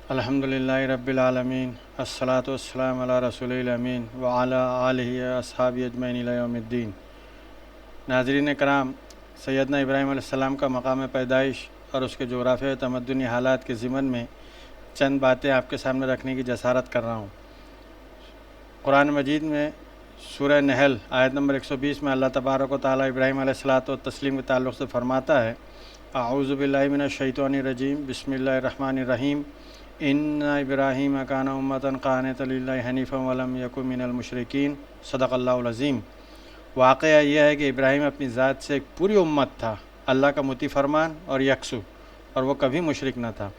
الحمدللہ رب العالمین الصلاۃ والسلام علی رسول الامین وعلی آلہ اصحابہ اجمعین الی یوم الدین۔ ناظرین کرام، سیدنا ابراہیم علیہ السلام کا مقام پیدائش اور اس کے جغرافیائی تمدنی حالات کے ضمن میں چند باتیں آپ کے سامنے رکھنے کی جسارت کر رہا ہوں۔ قرآن مجید میں سورہ نحل آیت نمبر 120 میں اللہ تبارک و تعالیٰ ابراہیم علیہ الصلاۃ والتسلیم کے تعلق سے فرماتا ہے: اعوذ باللہ من الشیطان الرجیم، بسم اللہ الرحمن الرحیم، ان ابراہیم کان امۃ قانتا للہ حنیفا ولم یک من المشرکین، صدق اللہ العظیم۔ واقعہ یہ ہے کہ ابراہیم اپنی ذات سے ایک پوری امت تھا، اللہ کا مطیع فرمان اور یکسو، اور وہ کبھی مشرک نہ تھا۔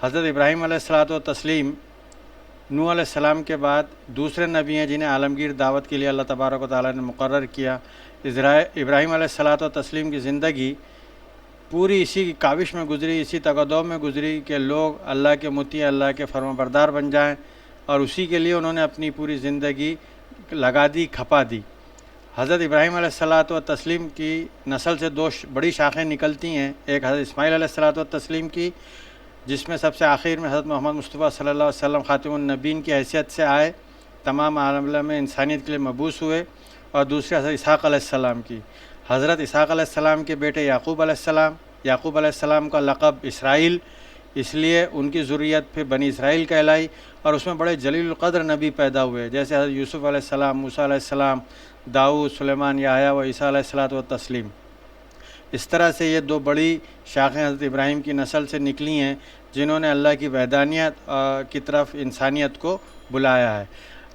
حضرت ابراہیم علیہ الصلاۃ والتسلیم نوح علیہ السلام کے بعد دوسرے نبی ہیں جنہیں عالمگیر دعوت کے لیے اللہ تبارک و تعالیٰ نے مقرر کیا۔ ابراہیم علیہ الصلاۃ والتسلیم کی زندگی پوری اسی کی کاوش میں گزری، اسی تقدم میں گزری کہ لوگ اللہ کے مطیع، اللہ کے فرما بردار بن جائیں، اور اسی کے لیے انہوں نے اپنی پوری زندگی لگا دی، کھپا دی۔ حضرت ابراہیم علیہ الصلاۃ والتسلیم کی نسل سے دو بڑی شاخیں نکلتی ہیں، ایک حضرت اسماعیل علیہ الصلاۃ والتسلیم کی، جس میں سب سے آخر میں حضرت محمد مصطفیٰ صلی اللہ علیہ وسلم خاتم النبیین کی حیثیت سے آئے، تمام عالم میں انسانیت کے لیے مبعوث ہوئے، اور دوسری حضرت اسحاق علیہ السلام کی۔ حضرت اسحاق علیہ السلام کے بیٹے یعقوب علیہ السلام، یعقوب علیہ السلام کا لقب اسرائیل، اس لیے ان کی ذریت پھر بنی اسرائیل کہلائی، اور اس میں بڑے جلیل القدر نبی پیدا ہوئے، جیسے حضرت یوسف علیہ السلام، موسیٰ علیہ السلام، داؤد، سلیمان، یحییٰ و عیسیٰ علیہ الصلاۃ والتسلیم۔ اس طرح سے یہ دو بڑی شاخیں حضرت ابراہیم کی نسل سے نکلی ہیں، جنہوں نے اللہ کی وحدانیت کی طرف انسانیت کو بلایا ہے۔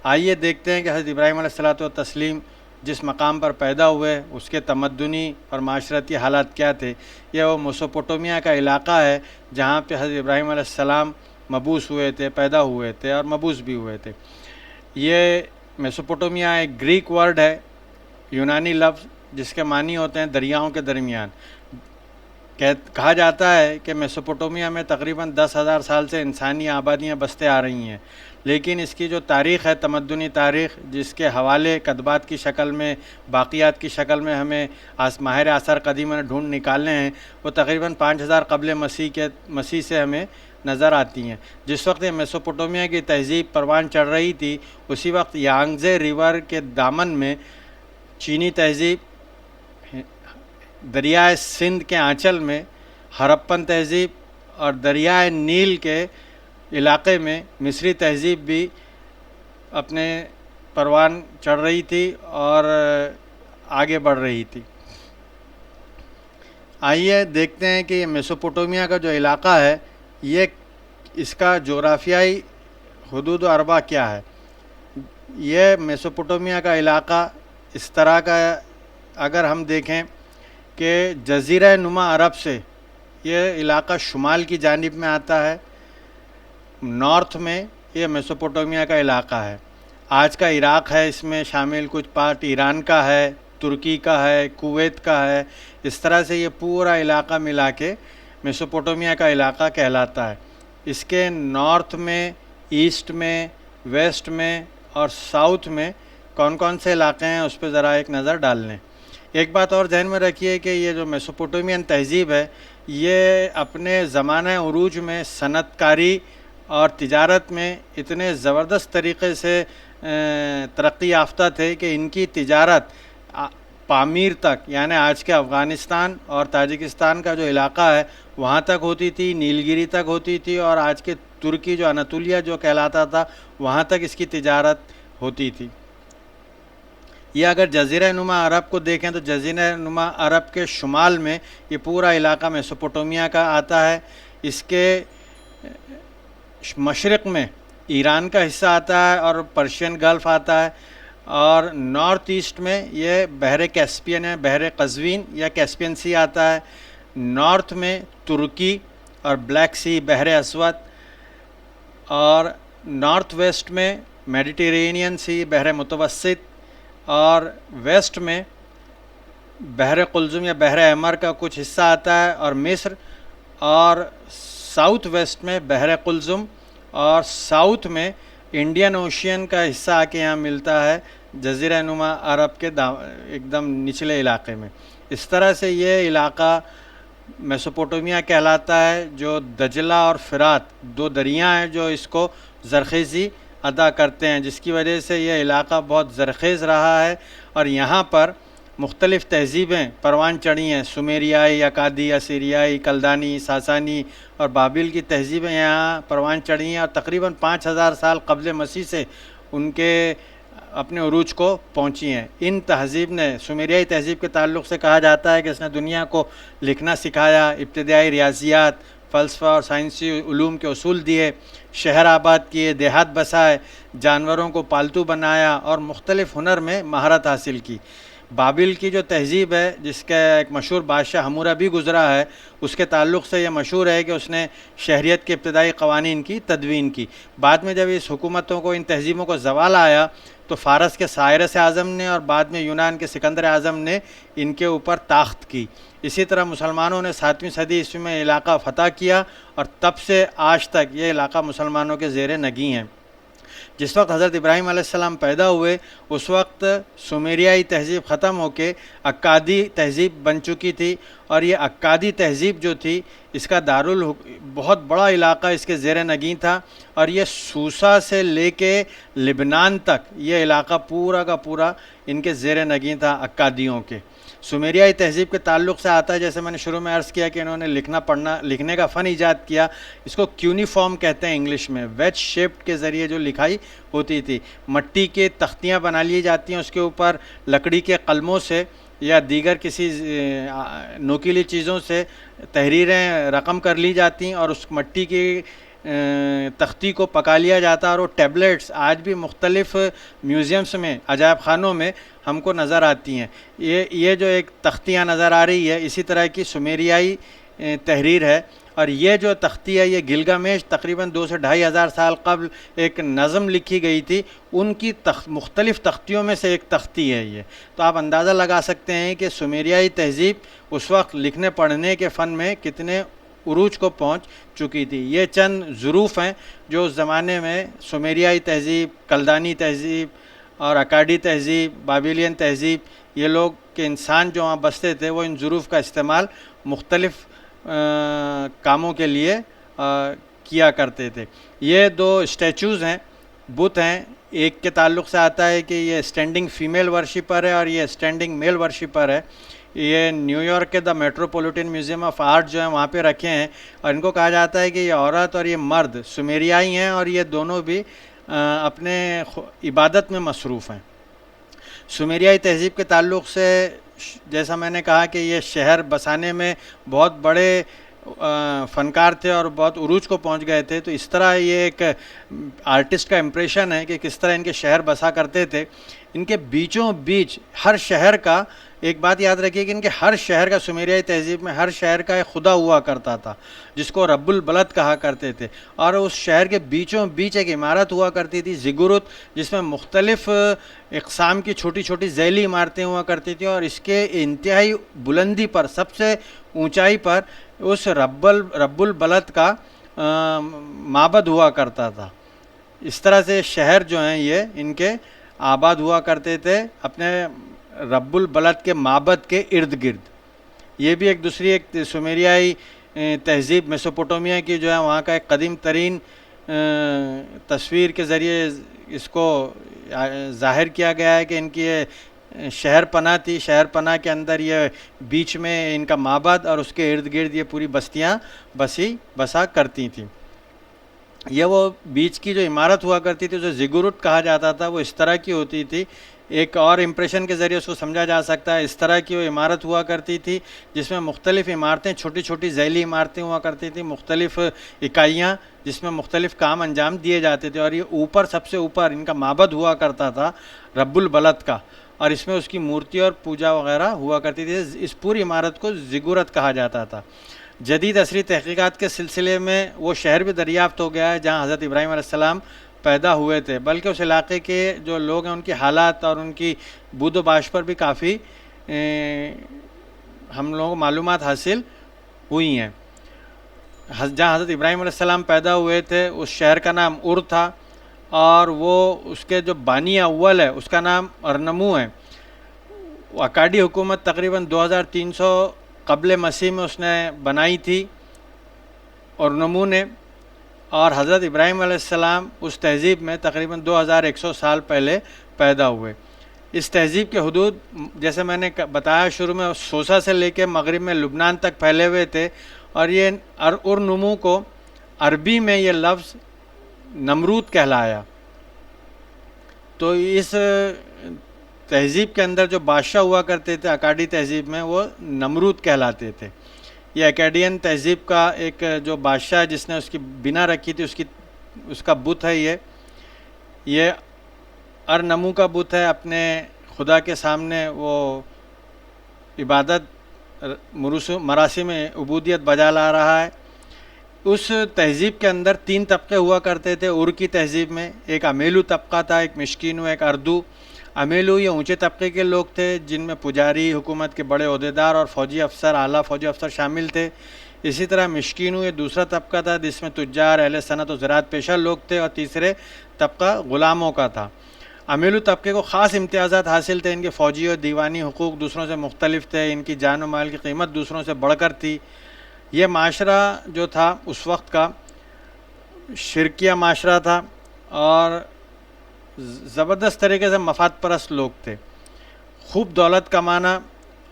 آئیے دیکھتے ہیں کہ حضرت ابراہیم علیہ الصلاۃ والتسلیم جس مقام پر پیدا ہوئے اس کے تمدنی اور معاشرتی حالات کیا تھے۔ یہ وہ میسوپوٹیمیا کا علاقہ ہے جہاں پہ حضرت ابراہیم علیہ السلام مبعوث ہوئے تھے، پیدا ہوئے تھے اور مبعوث بھی ہوئے تھے۔ یہ میسوپوٹیمیا ایک گریک ورڈ ہے، یونانی لفظ، جس کے معنی ہوتے ہیں دریاؤں کے درمیان۔ کہا جاتا ہے کہ میسوپوٹیمیا میں تقریباً 10,000 سال سے انسانی آبادیاں بستے آ رہی ہیں، لیکن اس کی جو تاریخ ہے، تمدنی تاریخ، جس کے حوالے کتبات کی شکل میں، باقیات کی شکل میں ہمیں ماہر آثار قدیمہ نے ڈھونڈ نکالنے ہیں، وہ تقریباً 5000 قبل مسیح سے ہمیں نظر آتی ہیں۔ جس وقت یہ میسوپوٹیمیا کی تہذیب پروان چڑھ رہی تھی، اسی وقت یانگزے ریور کے دامن میں چینی تہذیب، دریائے سندھ کے آنچل میں ہرپن تہذیب، اور دریائے نیل کے علاقے میں مصری تہذیب بھی اپنے پروان چڑھ رہی تھی اور آگے بڑھ رہی تھی۔ آئیے دیکھتے ہیں کہ یہ میسوپوٹیمیا کا جو علاقہ ہے، یہ اس کا جغرافیائی حدود و ارباع کیا ہے۔ یہ میسوپوٹیمیا کا علاقہ اس طرح کا، اگر ہم دیکھیں کہ جزیرہ نما عرب سے یہ علاقہ شمال کی جانب میں آتا ہے، نارتھ میں یہ میسوپوٹیمیا کا علاقہ ہے۔ آج کا عراق ہے، اس میں شامل کچھ پارٹ ایران کا ہے، ترکی کا ہے، کویت کا ہے۔ اس طرح سے یہ پورا علاقہ ملا کے میسوپوٹیمیا کا علاقہ کہلاتا ہے۔ اس کے نارتھ میں، ایسٹ میں، ویسٹ میں اور ساؤتھ میں کون کون سے علاقے ہیں، اس پہ ذرا ایک نظر ڈال لیں۔ ایک بات اور ذہن میں رکھیے کہ یہ جو میسوپوٹیمین تہذیب ہے، یہ اپنے زمانہ عروج میں صنعت کاری اور تجارت میں اتنے زبردست طریقے سے ترقی یافتہ تھے کہ ان کی تجارت پامیر تک، یعنی آج کے افغانستان اور تاجکستان کا جو علاقہ ہے وہاں تک ہوتی تھی، نیلگیری تک ہوتی تھی، اور آج کے ترکی جو اناطولیہ جو کہلاتا تھا وہاں تک اس کی تجارت ہوتی تھی۔ یہ اگر جزیرہ نما عرب کو دیکھیں تو جزیرہ نما عرب کے شمال میں یہ پورا علاقہ میسوپوٹیمیا کا آتا ہے۔ اس کے مشرق میں ایران کا حصہ آتا ہے اور پرشین گلف آتا ہے، اور نارتھ ایسٹ میں یہ بحر کیسپین ہے، بحر قزوین یا کیسپین سی آتا ہے۔ نارتھ میں ترکی اور بلیک سی، بحر اسود، اور نارتھ ویسٹ میں میڈیٹرینین سی، بحر متوسط، اور ویسٹ میں بحر قلزم یا بحر احمر کا کچھ حصہ آتا ہے اور مصر، اور ساؤتھ ویسٹ میں بحر قلزم، اور ساؤتھ میں انڈین اوشین کا حصہ آ کے یہاں ملتا ہے جزیرہ نما عرب کے ایک دم نچلے علاقے میں۔ اس طرح سے یہ علاقہ میسوپوٹومیا کہلاتا ہے، جو دجلہ اور فرات دو دریا ہیں جو اس کو زرخیزی ادا کرتے ہیں، جس کی وجہ سے یہ علاقہ بہت زرخیز رہا ہے، اور یہاں پر مختلف تہذیبیں پروان چڑھی ہیں۔ سومیریائی، اکادی، اسیریائی، کلدانی، ساسانی اور بابل کی تہذیبیں یہاں پروان چڑھی ہیں، اور تقریباً 5000 سال قبل مسیح سے ان کے اپنے عروج کو پہنچی ہیں۔ ان تہذیب نے، سومیریائی تہذیب کے تعلق سے کہا جاتا ہے کہ اس نے دنیا کو لکھنا سکھایا، ابتدائی ریاضیات، فلسفہ اور سائنسی علوم کے اصول دیے، شہر آباد کیے، دیہات بسائے، جانوروں کو پالتو بنایا اور مختلف ہنر میں مہارت حاصل کی۔ بابل کی جو تہذیب ہے، جس کا ایک مشہور بادشاہ حموربی گزرا ہے، اس کے تعلق سے یہ مشہور ہے کہ اس نے شہریت کے ابتدائی قوانین کی تدوین کی۔ بعد میں جب اس حکومتوں کو، ان تہذیبوں کو زوال آیا تو فارس کے سائرس اعظم نے اور بعد میں یونان کے سکندر اعظم نے ان کے اوپر طاقت کی۔ اسی طرح مسلمانوں نے 7ویں صدی عیسوی میں علاقہ فتح کیا، اور تب سے آج تک یہ علاقہ مسلمانوں کے زیر نگیں ہے۔ جس وقت حضرت ابراہیم علیہ السلام پیدا ہوئے، اس وقت سومیریائی تہذیب ختم ہو کے اکادی تہذیب بن چکی تھی، اور یہ اکادی تہذیب جو تھی، اس کا بہت بڑا علاقہ اس کے زیر نگیں تھا، اور یہ سوسا سے لے کے لبنان تک یہ علاقہ پورا کا پورا ان کے زیر نگیں تھا اکادیوں کے۔ سومیریائی تہذیب کے تعلق سے آتا ہے، جیسے میں نے شروع میں عرض کیا کہ انہوں نے لکھنے کا فن ایجاد کیا۔ اس کو کیونیفارم کہتے ہیں انگلش میں، ویج شیپڈ کے ذریعے جو لکھائی ہوتی تھی، مٹی کے تختیاں بنا لی جاتی ہیں، اس کے اوپر لکڑی کے قلموں سے یا دیگر کسی نوکیلی چیزوں سے تحریریں رقم کر لی جاتی ہیں، اور اس مٹی کی تختی کو پکا لیا جاتا ہے، اور وہ ٹیبلٹس آج بھی مختلف میوزیمس میں، عجائب خانوں میں ہم کو نظر آتی ہیں۔ یہ جو ایک تختیاں نظر آ رہی ہے، اسی طرح کی سومیریائی تحریر ہے، اور یہ جو تختی ہے، یہ گلگامیش تقریباً 2 سے 2500 سال قبل ایک نظم لکھی گئی تھی، ان کی مختلف تختیوں میں سے ایک تختی ہے یہ۔ تو آپ اندازہ لگا سکتے ہیں کہ سومیریائی تہذیب اس وقت لکھنے پڑھنے کے فن میں کتنے عروج کو پہنچ چکی تھی۔ یہ چند ظروف ہیں جو اس زمانے میں سومیریائی تہذیب، کلدانی تہذیب اور اکادی تہذیب، بابلین تہذیب، یہ لوگ کے انسان جو وہاں بستے تھے، وہ ان ظروف کا استعمال مختلف کاموں کے لیے کیا کرتے تھے۔ یہ 2 اسٹیچوز ہیں، بت ہیں، ایک کے تعلق سے آتا ہے کہ یہ اسٹینڈنگ فیمیل ورشپر ہے اور یہ اسٹینڈنگ میل ورشپر ہے۔ یہ نیو یارک کے دا میٹروپولیٹن میوزیم آف آرٹ جو ہیں وہاں پہ رکھے ہیں، اور ان کو کہا جاتا ہے کہ یہ عورت اور یہ مرد سومیریائی ہیں، اور یہ دونوں بھی اپنے عبادت میں مصروف ہیں۔ سومیریائی تہذیب کے تعلق سے جیسا میں نے کہا کہ یہ شہر بسانے میں بہت بڑے فنکار تھے اور بہت عروج کو پہنچ گئے تھے، تو اس طرح یہ ایک آرٹسٹ کا امپریشن ہے کہ کس طرح ان کے شہر بسا کرتے تھے۔ ان کے بیچوں بیچ ہر شہر کا، ایک بات یاد رکھیے کہ ان کے ہر شہر کا، سومیریائی تہذیب میں ہر شہر کا ایک خدا ہوا کرتا تھا جس کو رب البلد کہا کرتے تھے، اور اس شہر کے بیچوں بیچ ایک عمارت ہوا کرتی تھی زگورت، جس میں مختلف اقسام کی چھوٹی چھوٹی ذیلی عمارتیں ہوا کرتی تھیں، اور اس کے انتہائی بلندی پر، سب سے اونچائی پر اس رب البلد کا معبد ہوا کرتا تھا۔ اس طرح سے شہر جو ہیں یہ ان کے آباد ہوا کرتے تھے اپنے رب البلد کے معبد کے ارد گرد۔ یہ بھی ایک دوسری ایک سومیریائی تہذیب میسوپوٹومیا کی جو ہے وہاں کا ایک قدیم ترین تصویر کے ذریعے اس کو ظاہر کیا گیا ہے کہ ان کی یہ شہر پناہ تھی۔ شہر پناہ کے اندر یہ بیچ میں ان کا معبد اور اس کے ارد گرد یہ پوری بستیاں بسا کرتی تھیں۔ یہ وہ بیچ کی جو عمارت ہوا کرتی تھی، جو زگورت کہا جاتا تھا، وہ اس طرح کی ہوتی تھی۔ ایک اور امپریشن کے ذریعے اس کو سمجھا جا سکتا ہے، اس طرح کی وہ عمارت ہوا کرتی تھی جس میں مختلف عمارتیں، چھوٹی چھوٹی ذیلی عمارتیں ہوا کرتی تھیں، مختلف اکائیاں جس میں مختلف کام انجام دیے جاتے تھے، اور یہ اوپر، سب سے اوپر ان کا معبد ہوا کرتا تھا رب البلد کا، اور اس میں اس کی مورتی اور پوجا وغیرہ ہوا کرتی تھی۔ اس پوری عمارت کو زگورت کہا جاتا تھا۔ جدید عصری تحقیقات کے سلسلے میں وہ شہر بھی دریافت ہو گیا ہے جہاں حضرت ابراہیم علیہ السلام پیدا ہوئے تھے، بلکہ اس علاقے کے جو لوگ ہیں ان کی حالات اور ان کی بود و باش پر بھی کافی ہم لوگوں کو معلومات حاصل ہوئی ہیں۔ جہاں حضرت ابراہیم علیہ السلام پیدا ہوئے تھے اس شہر کا نام ار تھا، اور وہ اس کے جو بانی اول ہے اس کا نام ارنمو ہے۔ اکادی حکومت تقریباً 2300 قبل مسیح میں اس نے بنائی تھی اور نمو نے، اور حضرت ابراہیم علیہ السلام اس تہذیب میں تقریباً 2100 سال پہلے پیدا ہوئے۔ اس تہذیب کے حدود جیسے میں نے بتایا شروع میں، سوسا سے لے کے مغرب میں لبنان تک پھیلے ہوئے تھے، اور یہ ارنمو کو عربی میں یہ لفظ نمرود کہلایا۔ تو اس تہذیب کے اندر جو بادشاہ ہوا کرتے تھے اکادی تہذیب میں، وہ نمرود کہلاتے تھے۔ یہ اکیڈین تہذیب کا ایک جو بادشاہ ہے جس نے اس کی بنا رکھی تھی، اس کا بت ہے یہ ارنمو کا بت ہے۔ اپنے خدا کے سامنے وہ عبادت مراسم عبودیت بجا لا رہا ہے۔ اس تہذیب کے اندر 3 طبقے ہوا کرتے تھے ار کی تہذیب میں۔ ایک امیلو طبقہ تھا، ایک مشکینو، ایک اردو۔ امیلو یہ اونچے طبقے کے لوگ تھے جن میں پجاری، حکومت کے بڑے عہدیدار اور فوجی افسر، اعلیٰ فوجی افسر شامل تھے۔ اسی طرح مشکینو یہ دوسرا طبقہ تھا جس میں تجار، اہل صنعت و زراعت پیشہ لوگ تھے، اور تیسرے طبقہ غلاموں کا تھا۔ امیلو طبقے کو خاص امتیازات حاصل تھے، ان کے فوجی اور دیوانی حقوق دوسروں سے مختلف تھے، ان کی جان و مال کی قیمت دوسروں سے بڑھ کر تھی۔ یہ معاشرہ جو تھا اس وقت کا شرکیہ معاشرہ تھا، اور زبردست طریقے سے مفاد پرست لوگ تھے۔ خوب دولت کمانا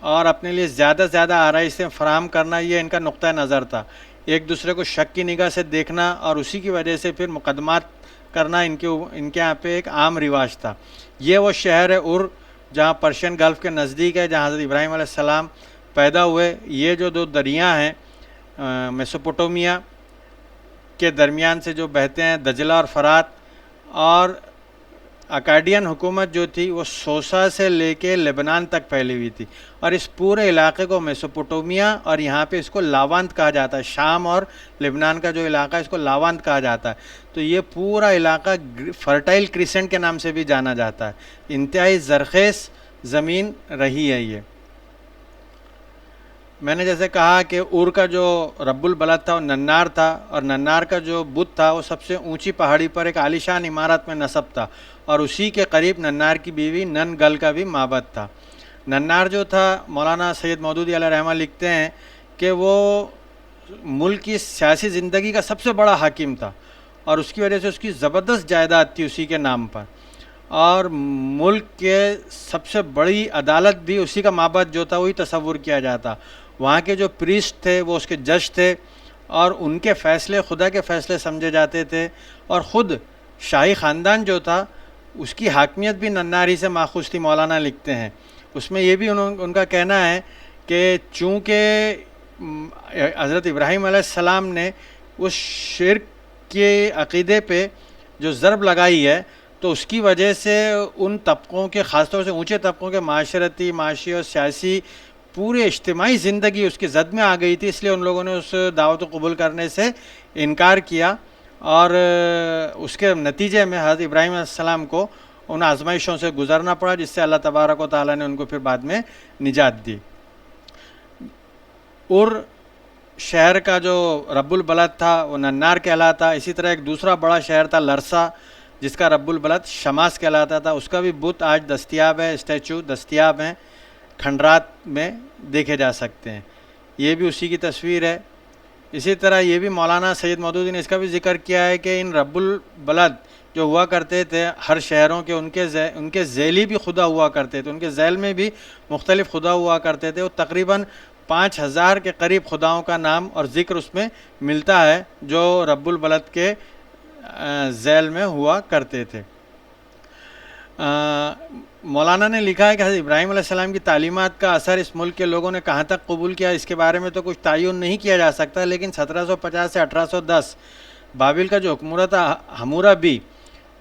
اور اپنے لیے زیادہ سے زیادہ آرائشیں فراہم کرنا، یہ ان کا نقطہ نظر تھا۔ ایک دوسرے کو شک کی نگاہ سے دیکھنا اور اسی کی وجہ سے پھر مقدمات کرنا ان کے یہاں پہ ایک عام رواج تھا۔ یہ وہ شہر ہے ار جہاں پرشین گلف کے نزدیک ہے، جہاں حضرت ابراہیم علیہ السلام پیدا ہوئے۔ یہ جو 2 دریا ہیں میسوپوٹومیا کے درمیان سے جو بہتے ہیں، دجلہ اور فرات، اور اکادین حکومت جو تھی وہ سوسا سے لے کے لبنان تک پھیلی ہوئی تھی، اور اس پورے علاقے کو میسوپوٹومیا، اور یہاں پہ اس کو لاوانت کہا جاتا ہے۔ شام اور لبنان کا جو علاقہ ہے اس کو لاوانت کہا جاتا ہے۔ تو یہ پورا علاقہ فرٹائل کریسنٹ کے نام سے بھی جانا جاتا ہے۔ انتہائی زرخیز زمین رہی ہے یہ۔ میں نے جیسے کہا کہ ار کا جو رب البلد تھا وہ ننار تھا، اور ننار کا جو بت تھا وہ سب سے اونچی پہاڑی پر ایک عالیشان عمارت میں نصب تھا، اور اسی کے قریب ننار کی بیوی نن گل کا بھی معبد تھا۔ ننار جو تھا، مولانا سید مودودی علیہ رحمہ لکھتے ہیں کہ وہ ملک کی سیاسی زندگی کا سب سے بڑا حاکم تھا، اور اس کی وجہ سے اس کی زبردست جائیداد تھی اسی کے نام پر، اور ملک کے سب سے بڑی عدالت بھی اسی کا معبد جو تھا وہی تصور کیا جاتا۔ وہاں کے جو پریسٹ تھے وہ اس کے جج تھے، اور ان کے فیصلے خدا کے فیصلے سمجھے جاتے تھے، اور خود شاہی خاندان جو تھا اس کی حاکمیت بھی نناری سے ماخوذ تھی۔ مولانا لکھتے ہیں اس میں یہ بھی ان کا کہنا ہے کہ چونکہ حضرت ابراہیم علیہ السلام نے اس شرک کے عقیدے پہ جو ضرب لگائی ہے، تو اس کی وجہ سے ان طبقوں کے، خاص طور سے اونچے طبقوں کے معاشرتی، معاشی اور سیاسی پورے اجتماعی زندگی اس کی زد میں آ گئی تھی۔ اس لیے ان لوگوں نے اس دعوت کو قبول کرنے سے انکار کیا، اور اس کے نتیجے میں حضرت ابراہیم علیہ السلام کو ان آزمائشوں سے گزرنا پڑا، جس سے اللہ تبارک و تعالیٰ نے ان کو پھر بعد میں نجات دی۔ شہر کا جو رب البلد تھا وہ ننار کہلاتا۔ اسی طرح ایک دوسرا بڑا شہر تھا لرسا، جس کا رب البلد شماس کہلاتا تھا۔ اس کا بھی بت آج دستیاب ہے، اسٹیچو دستیاب ہیں، کھنڈرات میں دیکھے جا سکتے ہیں۔ یہ بھی اسی کی تصویر ہے۔ اسی طرح یہ بھی مولانا سید مودودی نے اس کا بھی ذکر کیا ہے کہ ان رب البلد جو ہوا کرتے تھے ہر شہروں کے، ان کے ذیلی بھی خدا ہوا کرتے تھے، ان کے ذیل میں بھی مختلف خدا ہوا کرتے تھے۔ وہ تقریباً 5000 کے قریب خداؤں کا نام اور ذکر اس میں ملتا ہے جو رب البلد کے ذیل میں ہوا کرتے تھے۔ مولانا نے لکھا ہے کہ حضرت ابراہیم علیہ السلام کی تعلیمات کا اثر اس ملک کے لوگوں نے کہاں تک قبول کیا، اس کے بارے میں تو کچھ تعین نہیں کیا جا سکتا، لیکن 1750 سے 1810 بابل کا جو حکمراں تھا حموربی،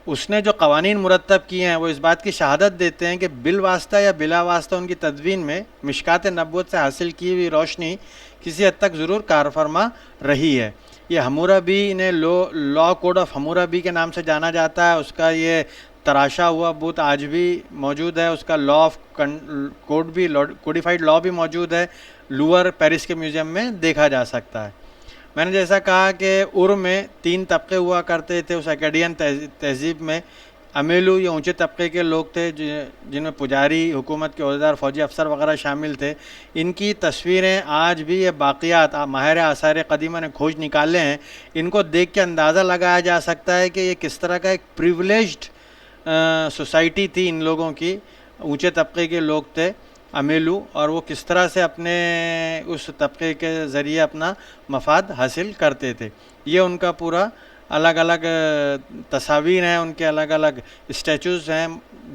اس نے جو قوانین مرتب کیے ہیں وہ اس بات کی شہادت دیتے ہیں کہ بالواسطہ یا بلا واسطہ ان کی تدوین میں مشکات نبوت سے حاصل کی ہوئی روشنی کسی حد تک ضرور کارفرما رہی ہے۔ یہ حموربی نے لا کوڈ آف حموربی کے نام سے جانا جاتا ہے۔ اس کا یہ تراشا ہوا بت آج بھی موجود ہے، اس کا لا آف کوڈ بھی، کوڈیفائڈ لا بھی موجود ہے، لوور پیرس کے میوزیم میں دیکھا جا سکتا ہے۔ میں نے جیسا کہا کہ میں 3 طبقے ہوا کرتے تھے اس اکیڈین تہذیب میں۔ امیلو یہ اونچے طبقے کے لوگ تھے جن میں پجاری، حکومت کے عہدیدار، فوجی افسر وغیرہ شامل تھے. ان کی تصویریں آج بھی یہ باقیات ماہر آثار قدیمہ نے کھوج نکالے ہیں. ان کو دیکھ کے اندازہ لگایا جا سکتا ہے کہ یہ کس طرح کا ایک پریولیجڈ سوسائٹی تھی ان لوگوں کی. اونچے طبقے کے لوگ تھے امیلو، اور وہ کس طرح سے اپنے اس طبقے کے ذریعے اپنا مفاد حاصل کرتے تھے. یہ ان کا پورا الگ الگ تصاویر ہیں، ان کے الگ الگ اسٹیچوز ہیں،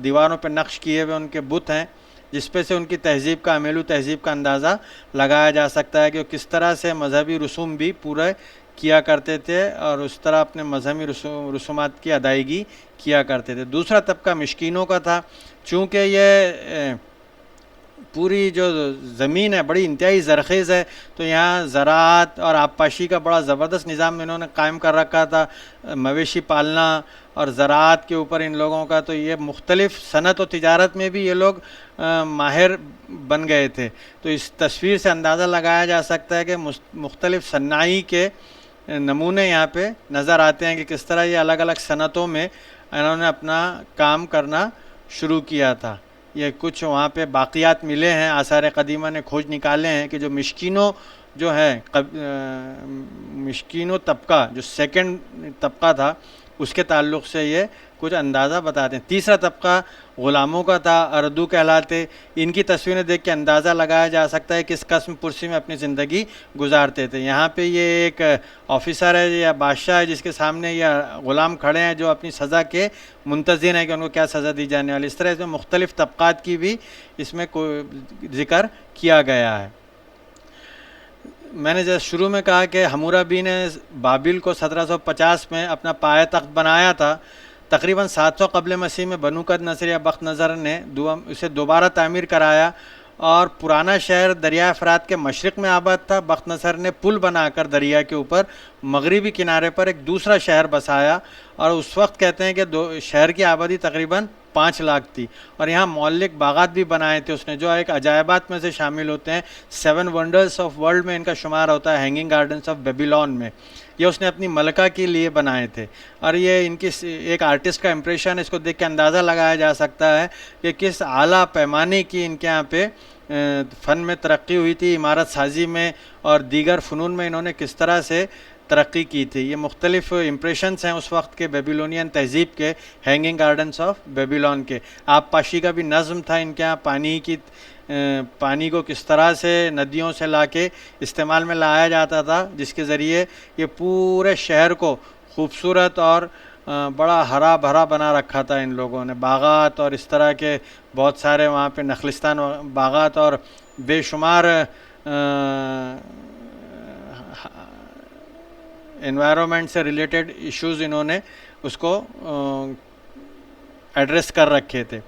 دیواروں پہ نقش کیے ہوئے ان کے بت ہیں، جس پہ سے ان کی تہذیب کا، امیلو تہذیب کا اندازہ لگایا جا سکتا ہے کہ وہ کس طرح سے مذہبی رسوم بھی پورے کیا کرتے تھے اور اس طرح اپنے مذہبی رسومات کی ادائیگی کیا کرتے تھے. دوسرا طبقہ مشکینوں کا تھا. چونکہ یہ پوری جو زمین ہے بڑی انتہائی زرخیز ہے، تو یہاں زراعت اور آبپاشی کا بڑا زبردست نظام انہوں نے قائم کر رکھا تھا. مویشی پالنا اور زراعت کے اوپر ان لوگوں کا، تو یہ مختلف صنعت و تجارت میں بھی یہ لوگ ماہر بن گئے تھے. تو اس تصویر سے اندازہ لگایا جا سکتا ہے کہ مختلف صناعی کے نمونے یہاں پہ نظر آتے ہیں کہ کس طرح یہ الگ الگ صنعتوں میں انہوں نے اپنا کام کرنا شروع کیا تھا. یہ کچھ وہاں پہ باقیات ملے ہیں، آثار قدیمہ نے کھوج نکالے ہیں کہ جو مشکینوں جو ہے مشکینوں طبقہ جو سیکنڈ طبقہ تھا اس کے تعلق سے یہ کچھ اندازہ بتاتے ہیں. تیسرا طبقہ غلاموں کا تھا، اردو کہلاتے. ان کی تصویریں دیکھ کے اندازہ لگایا جا سکتا ہے کہ کس قسم پرسی میں اپنی زندگی گزارتے تھے. یہاں پہ یہ ایک آفیسر ہے یا بادشاہ ہے جس کے سامنے یہ غلام کھڑے ہیں جو اپنی سزا کے منتظر ہیں کہ ان کو کیا سزا دی جانے والی. اس طرح سے مختلف طبقات کی بھی اس میں ذکر کیا گیا ہے. میں نے جیسے شروع میں کہا کہ حمورابی نے بابل کو 1750 میں اپنا پایہ تخت بنایا تھا. تقریباً 700 قبل مسیح میں بنو قد نصر یا بخت نظر نے اسے دوبارہ تعمیر کرایا اور پرانا شہر دریائے فرات کے مشرق میں آباد تھا. بخت نصر نے پل بنا کر دریا کے اوپر مغربی کنارے پر ایک دوسرا شہر بسایا اور اس وقت کہتے ہیں کہ شہر کی آبادی تقریباً 5 لاکھ تھی اور یہاں مولک باغات بھی بنائے تھے اس نے جو ایک عجائبات میں سے شامل ہوتے ہیں. 7 ونڈرز آف ورلڈ میں ان کا شمار ہوتا ہے، ہینگنگ گارڈنز آف بیبیلون میں. یہ اس نے اپنی ملکہ کے لیے بنائے تھے اور یہ ان کی ایک آرٹسٹ کا امپریشن، اس کو دیکھ کے اندازہ لگایا جا سکتا ہے کہ کس اعلیٰ پیمانے کی ان کے یہاں پہ فن میں ترقی ہوئی تھی، عمارت سازی میں اور دیگر فنون میں انہوں نے کس طرح سے ترقی کی تھی. یہ مختلف امپریشنز ہیں اس وقت کے بیبیلونین تہذیب کے، ہینگنگ گارڈنز آف بیبیلون کے. آب پاشی کا بھی نظم تھا ان کے یہاں، پانی کو کس طرح سے ندیوں سے لا کے استعمال میں لایا جاتا تھا جس کے ذریعے یہ پورے شہر کو خوبصورت اور بڑا ہرا بھرا بنا رکھا تھا ان لوگوں نے. باغات اور اس طرح کے بہت سارے وہاں پہ نخلستان باغات اور بے شمار انوائرمنٹ سے ریلیٹڈ ایشوز انہوں نے اس کو ایڈریس کر رکھے تھے.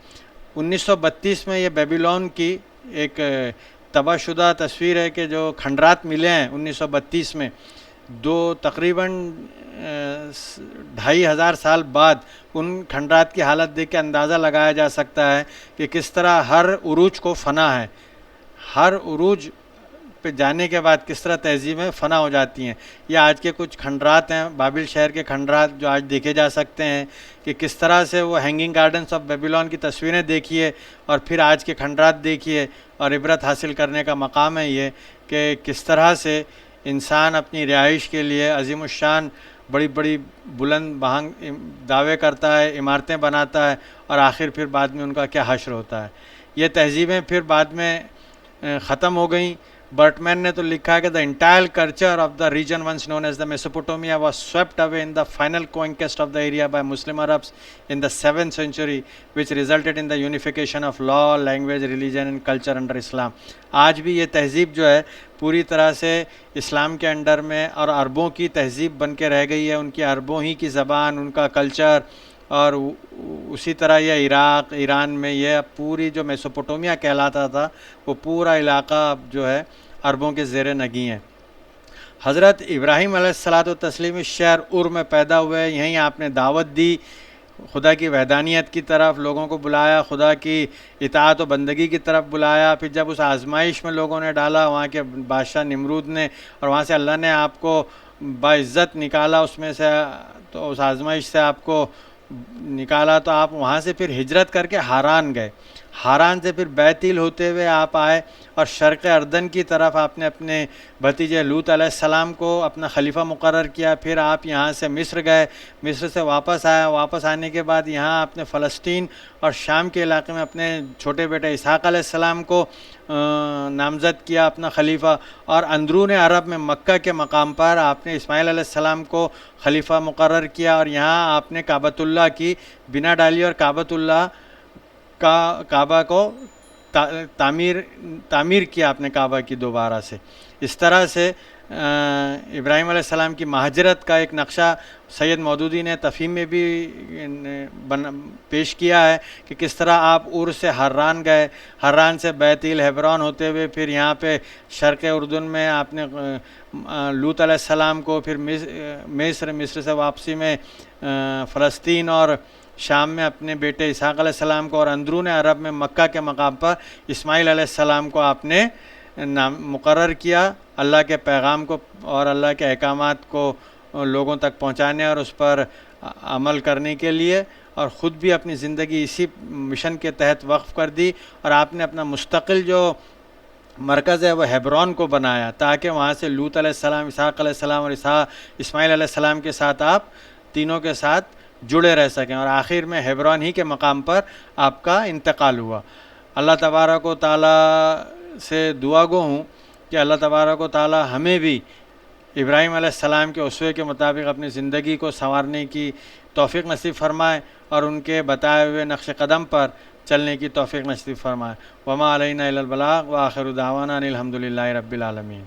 1932 میں یہ بیبیلون کی ایک تباہ شدہ تصویر ہے کہ جو کھنڈرات ملے ہیں 1932 میں، تقریباً 2500 سال بعد ان کھنڈرات کی حالت دیکھ کے اندازہ لگایا جا سکتا ہے کہ کس طرح ہر عروج کو فنا ہے. ہر عروج پہ جانے کے بعد کس طرح تہذیبیں فنا ہو جاتی ہیں. یہ آج کے کچھ کھنڈرات ہیں، بابل شہر کے کھنڈرات جو آج دیکھے جا سکتے ہیں کہ کس طرح سے وہ ہینگنگ گارڈنز آف بیبیلون کی تصویریں دیکھیے اور پھر آج کے کھنڈرات دیکھیے اور عبرت حاصل کرنے کا مقام ہے یہ کہ کس طرح سے انسان اپنی رہائش کے لیے عظیم الشان بڑی بڑی بلند بہنگ دعوے کرتا ہے، عمارتیں بناتا ہے اور آخر پھر بعد میں ان کا کیا حشر ہوتا ہے. یہ تہذیبیں پھر بعد میں ختم ہو گئیں. برٹمین نے تو لکھا ہے کہ the entire culture of the region once known as the Mesopotamia was swept away in the final conquest of the area by Muslim Arabs in the 7th century, which resulted in the unification of law, language, religion and culture under Islam. آج بھی یہ تہذیب جو ہے پوری طرح سے اسلام کے انڈر میں اور عربوں کی تہذیب بن کے رہ گئی ہے. ان کی عربوں ہی کی زبان، ان کا کلچر، اور اسی طرح یہ عراق، ایران میں یہ پوری جو میسوپوٹومیا کہلاتا تھا وہ پورا علاقہ اب جو ہے عربوں کے زیر نگیں ہے. حضرت ابراہیم علیہ الصلاۃ والتسلیم اس شہر ار میں پیدا ہوئے. یہیں آپ نے دعوت دی، خدا کی وحدانیت کی طرف لوگوں کو بلایا، خدا کی اطاعت و بندگی کی طرف بلایا. پھر جب اس آزمائش میں لوگوں نے ڈالا، وہاں کے بادشاہ نمرود نے، اور وہاں سے اللہ نے آپ کو باعزت نکالا اس میں سے، تو اس آزمائش سے آپ کو نکالا تو آپ وہاں سے پھر ہجرت کر کے ہاران گئے، ہاران سے پھر بیتیل ہوتے ہوئے آپ آئے اور شرق اردن کی طرف آپ نے اپنے بھتیجے لوط علیہ السلام کو اپنا خلیفہ مقرر کیا. پھر آپ یہاں سے مصر گئے، مصر سے واپس آیا، واپس آنے کے بعد یہاں آپ نے فلسطین اور شام کے علاقے میں اپنے چھوٹے بیٹے اسحاق علیہ السلام کو نامزد کیا اپنا خلیفہ، اور اندرون عرب میں مکہ کے مقام پر آپ نے اسماعیل علیہ السلام کو خلیفہ مقرر کیا، اور یہاں آپ نے کعبۃ اللہ کی بنا ڈالی اور کعبۃ اللہ کعبہ کو تعمیر کیا آپ نے کعبہ کی دوبارہ سے. اس طرح سے ابراہیم علیہ السلام کی مہاجرت کا ایک نقشہ سید مودودی نے تفہیم میں بھی پیش کیا ہے کہ کس طرح آپ اور سے حران گئے، حران سے بیتیل ہیبرون ہوتے ہوئے پھر یہاں پہ شرق اردن میں آپ نے لوط علیہ السلام کو، پھر مصر سے واپسی میں فلسطین اور شام میں اپنے بیٹے اسحاق علیہ السلام کو، اور اندرون عرب میں مکہ کے مقام پر اسماعیل علیہ السلام کو آپ نے مقرر کیا اللہ کے پیغام کو اور اللہ کے احکامات کو لوگوں تک پہنچانے اور اس پر عمل کرنے کے لیے، اور خود بھی اپنی زندگی اسی مشن کے تحت وقف کر دی. اور آپ نے اپنا مستقل جو مرکز ہے وہ ہیبرون کو بنایا تاکہ وہاں سے لوط علیہ السلام، اسحاق علیہ السلام اور اسماعیل علیہ السلام کے ساتھ آپ تینوں کے ساتھ جڑے رہ سکیں، اور آخر میں ہیبرون ہی کے مقام پر آپ کا انتقال ہوا. اللہ تبارک و تعالیٰ سے دعا گو ہوں کہ اللہ تبارک و تعالیٰ ہمیں بھی ابراہیم علیہ السلام کے اسوے کے مطابق اپنی زندگی کو سنوارنے کی توفیق نصیب فرمائے اور ان کے بتائے ہوئے نقش قدم پر چلنے کی توفیق نصیب فرمائے. وما علینا الا البلاغ وآخر دعوانا ان الحمد للہ رب العالمین.